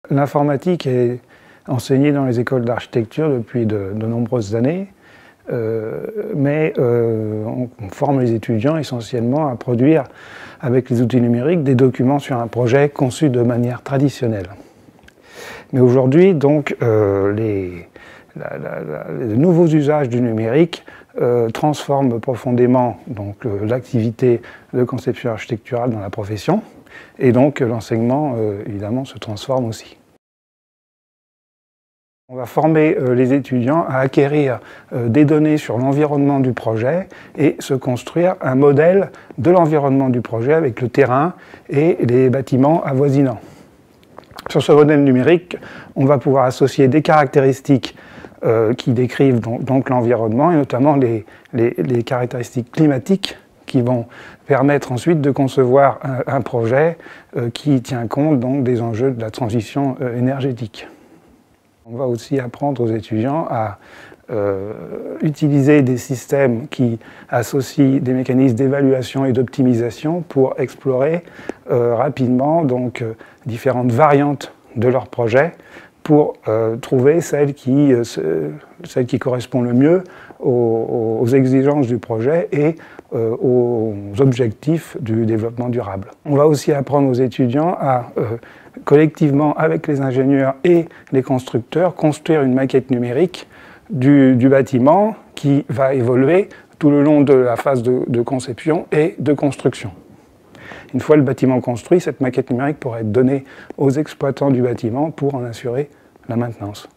L'informatique est enseignée dans les écoles d'architecture depuis de nombreuses années, mais on forme les étudiants essentiellement à produire, avec les outils numériques, des documents sur un projet conçu de manière traditionnelle. Mais aujourd'hui, donc, les nouveaux usages du numérique transforment profondément l'activité de conception architecturale dans la profession, et donc l'enseignement, évidemment, se transforme aussi. On va former les étudiants à acquérir des données sur l'environnement du projet et se construire un modèle de l'environnement du projet avec le terrain et les bâtiments avoisinants. Sur ce modèle numérique, on va pouvoir associer des caractéristiques qui décrivent donc l'environnement, et notamment les caractéristiques climatiques qui vont permettre ensuite de concevoir un projet qui tient compte donc des enjeux de la transition énergétique. On va aussi apprendre aux étudiants à utiliser des systèmes qui associent des mécanismes d'évaluation et d'optimisation pour explorer rapidement différentes variantes de leur projet pour trouver celle qui correspond le mieux aux exigences du projet et aux objectifs du développement durable. On va aussi apprendre aux étudiants à collectivement, avec les ingénieurs et les constructeurs, construire une maquette numérique du bâtiment qui va évoluer tout le long de la phase de conception et de construction. Une fois le bâtiment construit, cette maquette numérique pourra être donnée aux exploitants du bâtiment pour en assurer la maintenance.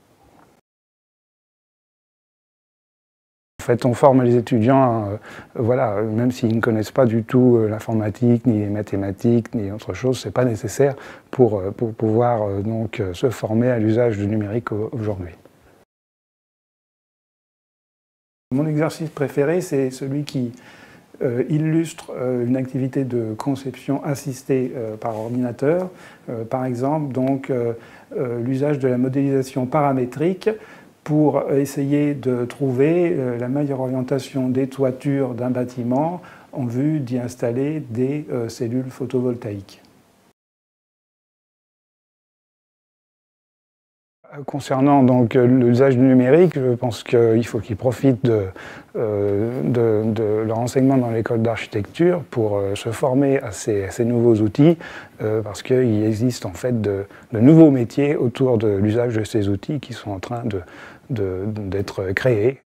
En fait, on forme les étudiants, même s'ils ne connaissent pas du tout l'informatique, ni les mathématiques, ni autre chose, ce n'est pas nécessaire pour pouvoir se former à l'usage du numérique aujourd'hui. Mon exercice préféré, c'est celui qui illustre une activité de conception assistée par ordinateur. Par exemple, l'usage de la modélisation paramétrique pour essayer de trouver la meilleure orientation des toitures d'un bâtiment en vue d'y installer des cellules photovoltaïques. Concernant l'usage du numérique, je pense qu'il faut qu'ils profitent de leur enseignement dans l'école d'architecture pour se former à ces nouveaux outils, parce qu'il existe en fait de nouveaux métiers autour de l'usage de ces outils qui sont en train d'être créés.